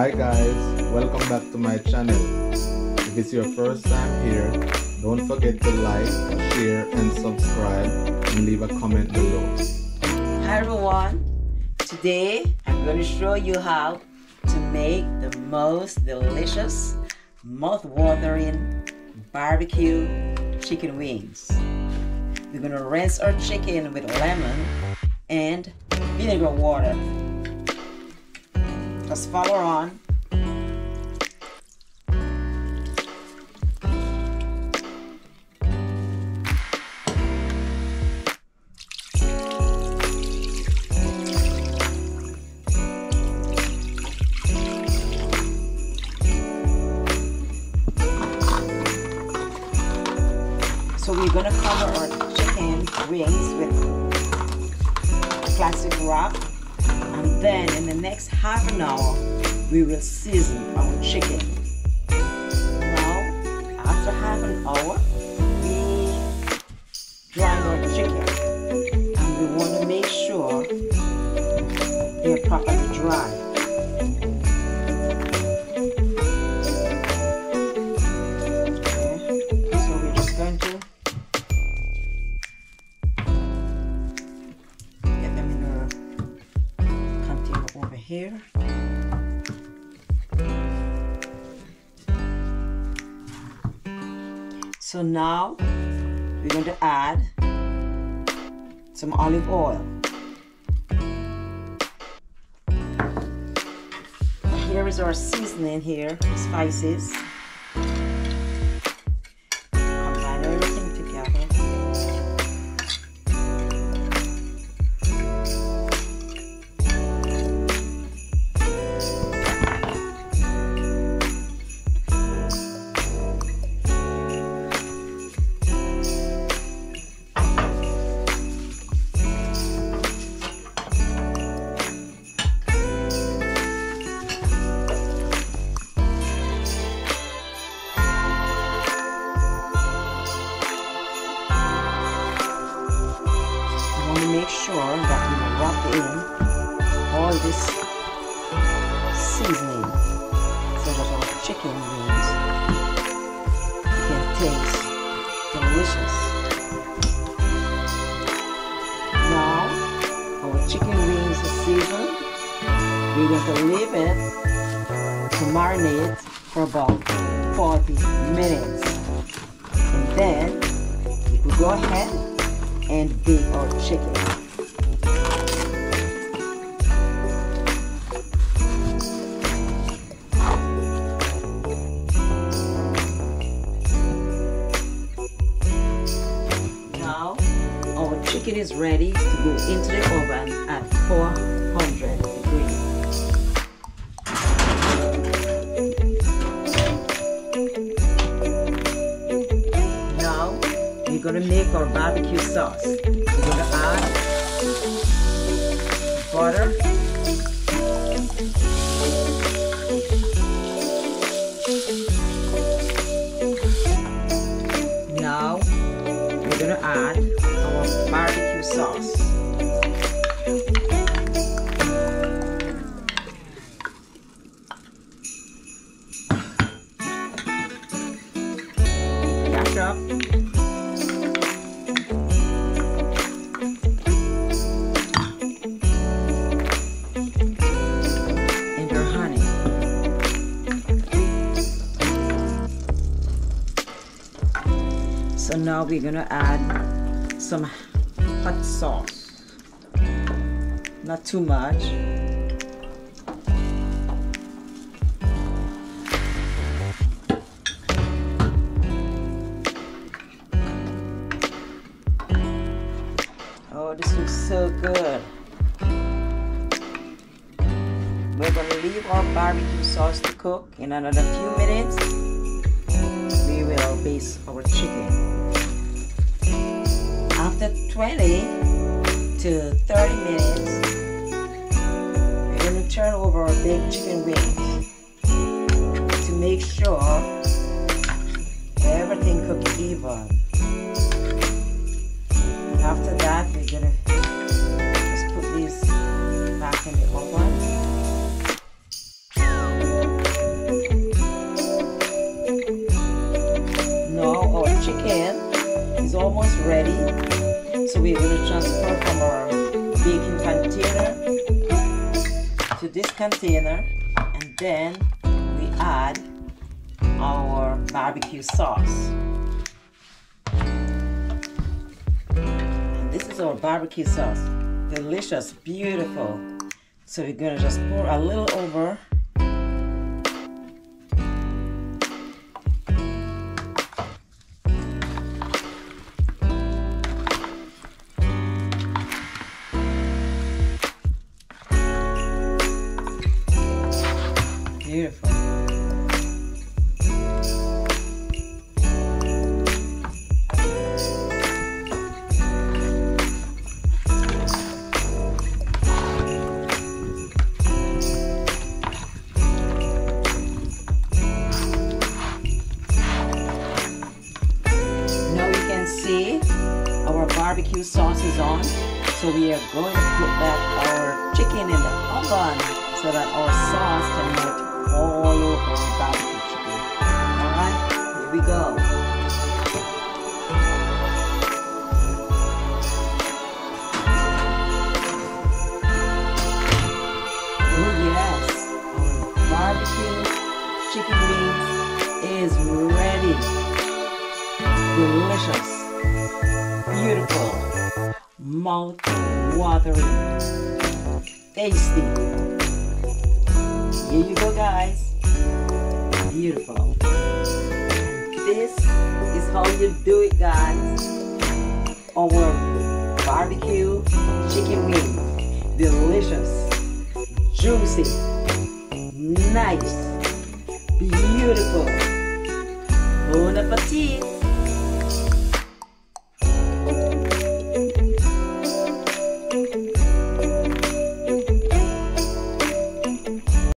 Hi guys, welcome back to my channel. If it's your first time here, don't forget to like, share and subscribe and leave a comment below. Hi everyone, today I'm going to show you how to make the most delicious, mouth-watering barbecue chicken wings. We're going to rinse our chicken with lemon and vinegar water. Just follow on. So we're going to cover our chicken wings with plastic wrap, and then in the next half an hour we will season our chicken. Now after half an hour we dry our chicken, and we want to make sure they're properly dry. Here. So now we're going to add some olive oil. Here is our seasoning here, spices. Combine everything together. Make sure that you wrap in all this seasoning so that our chicken wings can taste delicious. Now our chicken wings are seasoned. We're going to leave it to marinate for about 40 minutes, and then we will go ahead and bake our chicken. Now our chicken is ready to go into the oven at 400 degrees. We're going to make our barbecue sauce. We're going to add butter, now we're going to add our barbecue sauce. Ketchup. So now we're going to add some hot sauce, not too much. Oh, this looks so good. We're going to leave our barbecue sauce to cook. In another few minutes we will baste our chicken. After 20 to 30 minutes, we're going to turn over our baked chicken wings to make sure everything cooks even. And after that, we're going to just put these back in the oven. So we're going to transfer from our baking container to this container, and then we add our barbecue sauce. And this is our barbecue sauce. Delicious, beautiful. So we're going to just pour a little over. Beautiful. Now we can see our barbecue sauce is on. So we are going to put our chicken in the oven so that our sauce can melt all over the barbecue chicken. Alright, here we go. Oh yes, our barbecue chicken wings is ready. Delicious, beautiful, mouth-watering, tasty. Here you go, guys. Beautiful. This is how you do it, guys. Our barbecue chicken wings. Delicious, juicy, nice, beautiful. Bon appetit.